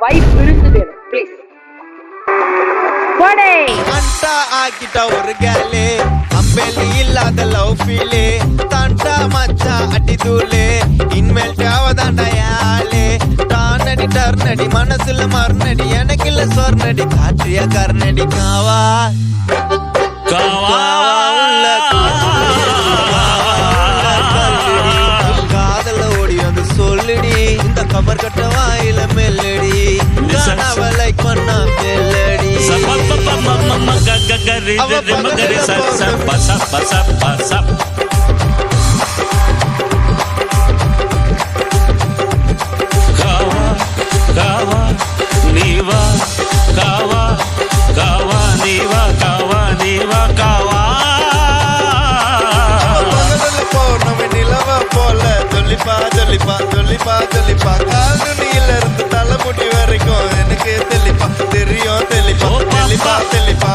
Wife விருந்து வேணும் please. போடே அண்டா ஆக்கிட்ட ஒரு கேலே அம்பேலி இல்லாத லவ் ஃபீலே தாண்டா மச்சா அடி தூளே இன்மேல் தேவதாண்டா யாலே டானடி டர்னடி மனசுல மர்னடி எனக்கு இல்ல சொர்ணடி காற்றிய கர்ணடி காவா காதல ஓடி வந்து சொல்லுடி இந்த கமர் கட்ட வாயில மெல்லடி காணவலை பண்ணா மெல்லடி நீவா காவா காவா நீவா காவா நீவா காவா நிலவா போல சொல்லிப்பா சொல்லிப்பா சொல்லிப்பா சொல்லிப்பா காலனியில இருந்து தலைமுடி வரைக்கும் எனக்கு தெளிப்பா தெரியும் தெளிப்பா தெளிப்பா தெளிப்பா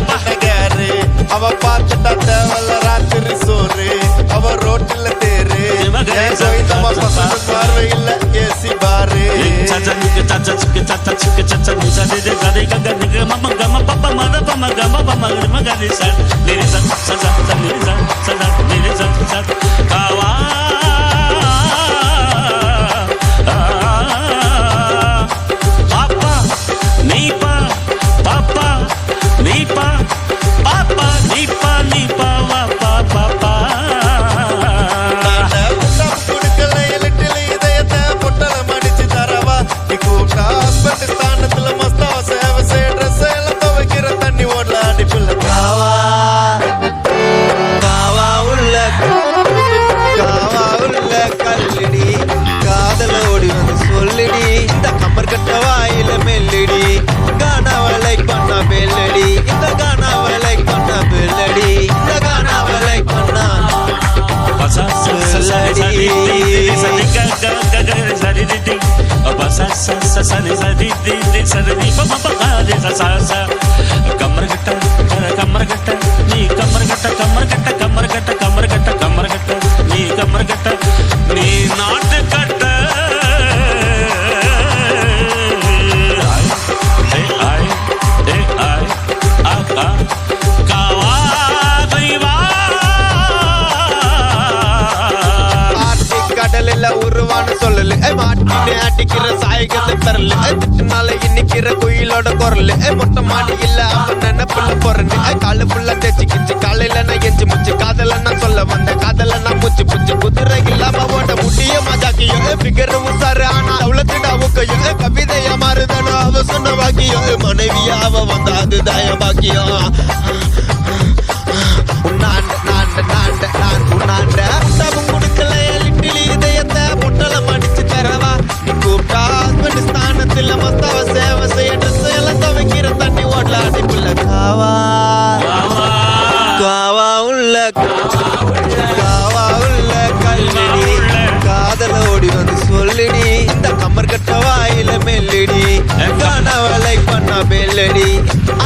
நகரு அவ பார்த்துட்டா தேவல ராத்திரி சோறு அவ ரோட்டில் தேரு பார்வை இல்ல ஏசி பாரு பாப்பா நீப்பா பாப்பா நீப்பா பாப்பா நீப்பா நீப்பா வாப்பா பாப்பா குடுக்கல இலட்டில இதயத்தை பொட்டல மடிச்சு தரவா நீ கூட்டா ஹஸ்பண்ட் ஸ்தானத்துல மஸ்தாவ சேவ செய்யற சேலம் துவைக்கிற தண்ணி ஓடல அடிப்புல காவா காவா உள்ள காவா உள்ள கல்லடி காதல ஓடி வந்து சொல்லுடி இந்த கம்பர் கட்ட வாயில மெல்லடி காணாவலை பண்ணா பெல்லடி இந்த காணாவலை பண்ணா பெல்லடி இந்த காணாவலை பண்ணா கம்மர்கட்ட கம்மர்கட்ட நீ கம்மர்கட்ட கம்மர்கட்ட கம்மர்கட்ட கம்மர்கட்ட கம்மர்கட்ட நீ கம்மர்கட்ட நீ நாட்டு கட்ட உருவான சொல்லு மாட்டினு அடிக்கிற சாயகத்தை பெறல திட்டுனால இன்னிக்கிற குயிலோட குரல் மொட்டை மாடி இல்ல அவன் நினைப்புல பொறந்து காலு புள்ள தேய்ச்சிக்கிச்சு காலையில நான் எஞ்சி முச்சு காதல நான் சொல்ல வந்த காதல நான் முச்சு புச்சு குதிரை இல்லாம ஓட முடிய மஜாக்கியும் பிகர் உசாரு ஆனா அவ்வளவுடா ஊக்கையும் கவிதையா மாறுதானோ அவ சொன்ன வாக்கியம் மனைவியா அவ வந்த அது தய பாக்கியம் உன்னாண்ட நாண்ட நாண்ட நான் உன்னாண்ட தவம் கொடுக்கல லிட்டிலி இதயத்தை முட்டல மடிச்சு தரவா நீ கூப்பிட்டா ஹஸ்பண்ட் ஸ்தானத்துல மஸ்தாவ சேவை செய்ய ட்ரெஸ் எல்லாம் துவைக்கிற தண்ணி ஓடல அடிப்புல காவா காவா உள்ள காவா உள்ள கல்லடி காதல ஓடி வந்து சொல்லுடி இந்த கம்மர் கட்ட வாயில மெல்லடி காணவலை பண்ணா பெல்லடி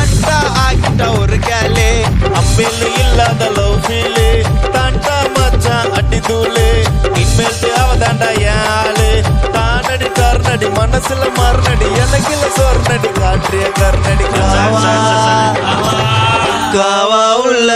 அண்டா ஆக்கிட்ட ஒரு கேலே அம்பேலி இல்லாத லவ் ஃபீலே தாண்டா மச்சா அடி தூளே இன்மேல் தேவதாண்டா யாழு தானடி கர்ணடி மனசுல மர்ணடி எனக்கு இல்ல சொர்ணடி காற்றிய கர்ணடி காவா காவா உள்ள